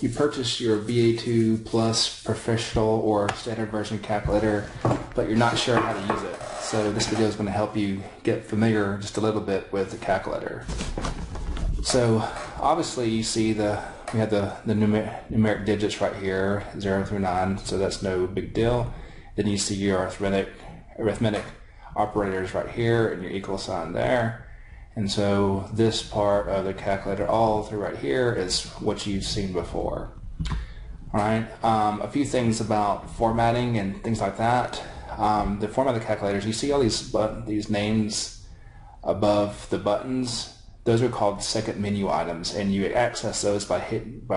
you purchase your VA2 Plus Professional or Standard version calculator, but you're not sure how to use it. So this video is going to help you get familiar just a little bit with the calculator. So obviously you see we have the numeric digits right here, 0 through 9, so that's no big deal. Then you see your arithmetic operators right here and your equal sign there. And so this part of the calculator all through right here is what you've seen before. Alright, a few things about formatting and things like that. The format of the calculators, you see all these names above the buttons. Those are called second menu items, and you access those by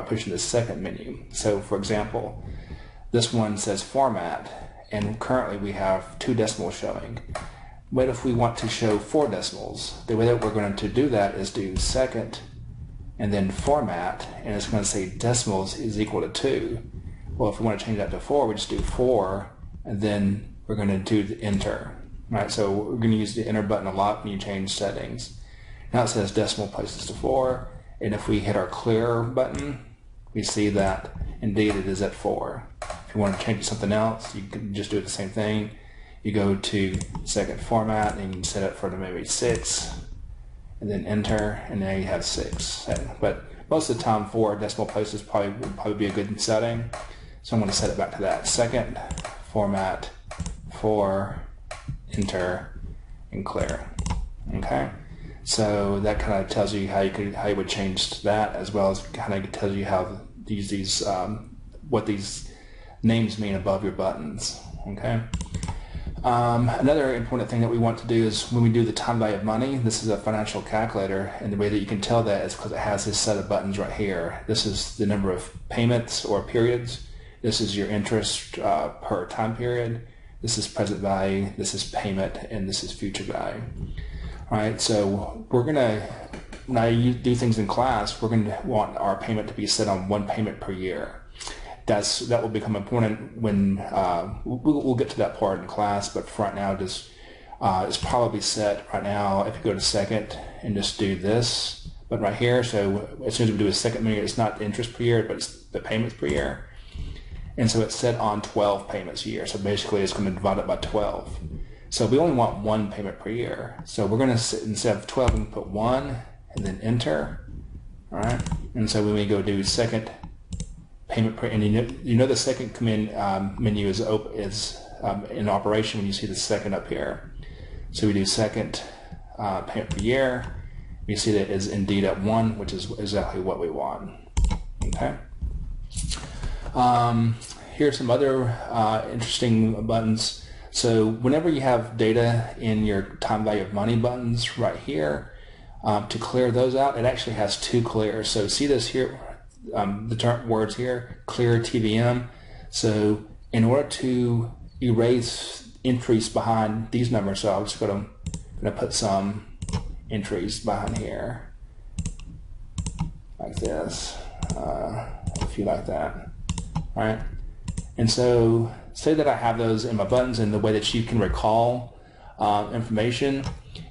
pushing the second menu. So for example, this one says format, and currently we have 2 decimals showing. But if we want to show 4 decimals, the way that we're going to do that is do second and then format, and it's going to say decimals is equal to 2. Well, if we want to change that to 4, we just do 4, and then we're going to do the enter. Right? So we're going to use the enter button a lot when you change settings. Now it says decimal places to 4, and if we hit our clear button, we see that indeed it is at 4. If you want to change it to something else, you can just do the same thing. You go to second format and you can set it for maybe 6, and then enter, and now you have 6. But most of the time 4 decimal places would probably be a good setting. So I'm going to set it back to that. Second format 4, enter, and clear. Okay. So that kind of tells you how you would change that, as well as kind of tells you how to use these what these names mean above your buttons. Okay. Another important thing that we want to do is when we do the time value of money, this is a financial calculator, and the way that you can tell that is because it has this set of buttons right here. This is the number of payments or periods. This is your interest per time period. This is present value. This is payment, and this is future value. All right, so we're going to, when you do things in class, we're going to want our payment to be set on 1 payment per year. That will become important when we'll get to that part in class, but for right now, it's probably set right now. If you go to second and just do this, but right here, so as soon as we do a second menu, it's not interest per year, but it's the payments per year. And so it's set on 12 payments a year. So basically it's going to divide it by 12. So we only want 1 payment per year. So we're going to, instead of 12, we can put 1 and then enter. All right. And so when we go do second payment per, and you know the second command menu is in operation when you see the second up here. So we do second payment per year. You see that it is indeed at 1, which is exactly what we want. Okay. Here's some other interesting buttons. So whenever you have data in your time value of money buttons right here, to clear those out, it actually has 2 clears. So see this here, the term words here, clear TVM. So in order to erase entries behind these numbers, so I'm just going to put some entries behind here, like this, a few like that. All right. And so say that I have those in my buttons, and the way that you can recall information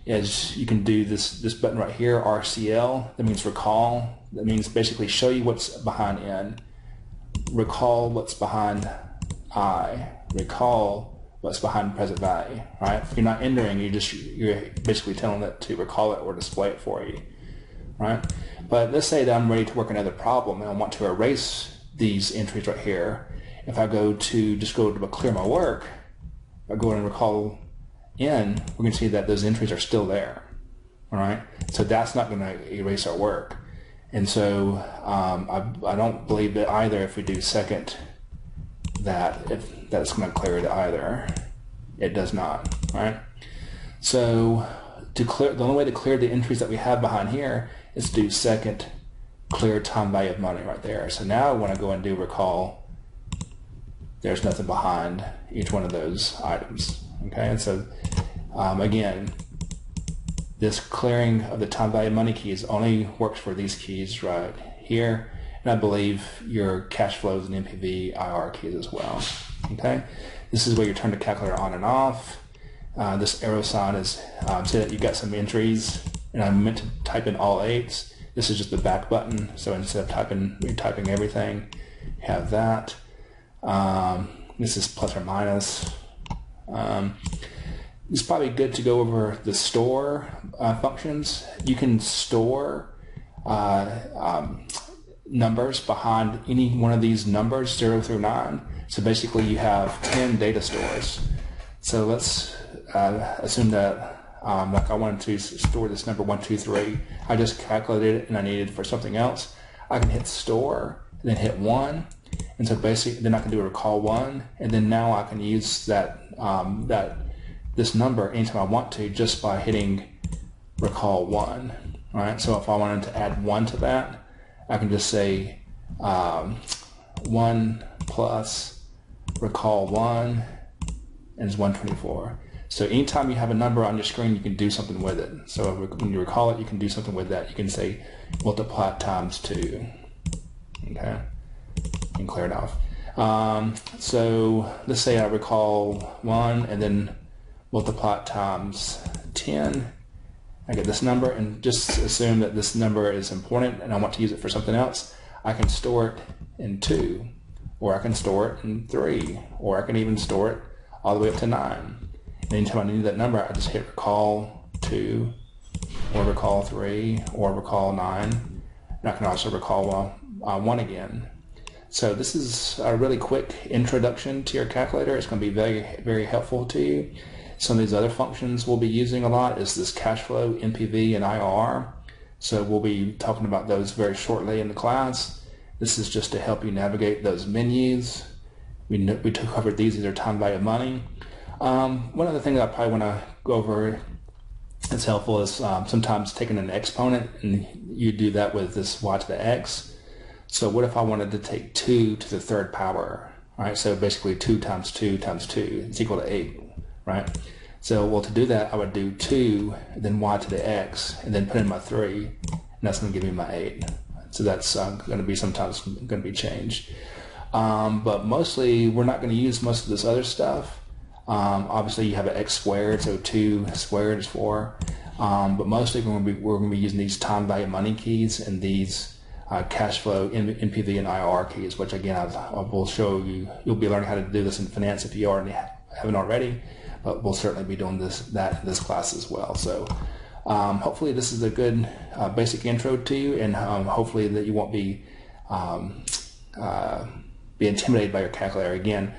is you can do this button right here, RCL. That means recall. That means basically show you what's behind N. Recall what's behind I. Recall what's behind present value. Right? If you're not entering, you're basically telling it to recall it or display it for you. Right? But let's say that I'm ready to work another problem and I want to erase these entries right here. If I go to clear my work, I go and recall N, we're going to see that those entries are still there. All right, so that's not going to erase our work. And so I don't believe that either. If we do second, that's going to clear it either. It does not. All right. So the only way to clear the entries that we have behind here is to do second clear time value of money right there. So now when I go and do recall, there's nothing behind each one of those items. Okay, and so again, this clearing of the time value of money keys only works for these keys right here, and I believe your cash flows and NPV IR keys as well. Okay, this is where you turn the calculator on and off. This arrow sign is say that you've got some entries, and I meant to type in all 8s. This is just the back button. So instead of typing everything, you have that. This is plus or minus. It's probably good to go over the store functions. You can store numbers behind any one of these numbers, 0 through 9. So basically you have 10 data stores. So let's assume that like I wanted to store this number 1, 2, 3. I just calculated it and I needed it for something else. I can hit store and then hit 1. And so basically then I can do a recall 1. And then now I can use this number anytime I want to just by hitting recall 1. All right, so if I wanted to add 1 to that, I can just say 1 plus recall 1 and it's 124. So anytime you have a number on your screen, you can do something with it. So when you recall it, you can do something with that. You can say multiply it times 2. Okay, and clear it off. So let's say I recall 1 and then multiply it times 10. I get this number, and just assume that this number is important and I want to use it for something else. I can store it in 2, or I can store it in 3, or I can even store it all the way up to 9. And anytime I need that number, I just hit recall 2, or recall 3, or recall 9. And I can also recall 1 again. So this is a really quick introduction to your calculator. It's going to be very, very helpful to you. Some of these other functions we'll be using a lot is this cash flow, NPV, and IRR. So we'll be talking about those very shortly in the class. This is just to help you navigate those menus. We covered these are time value of money. One other thing that I probably want to go over that's helpful is sometimes taking an exponent, and you do that with this y to the x. So what if I wanted to take 2 to the 3rd power? All right, so basically 2 times 2 times 2 is equal to 8. Right? So, well, to do that, I would do 2, then y to the x, and then put in my 3, and that's going to give me my 8. So that's going to be sometimes going to be changed. But mostly, we're not going to use most of this other stuff. Obviously, you have an x squared, so 2 squared is 4. But mostly, we're going to be using these time value money keys and these cash flow, NPV, and IRR keys, which again, I will show you. You'll be learning how to do this in finance if you already haven't already. But we'll certainly be doing that in this class as well. So hopefully this is a good basic intro to you, and hopefully that you won't be intimidated by your calculator. Again,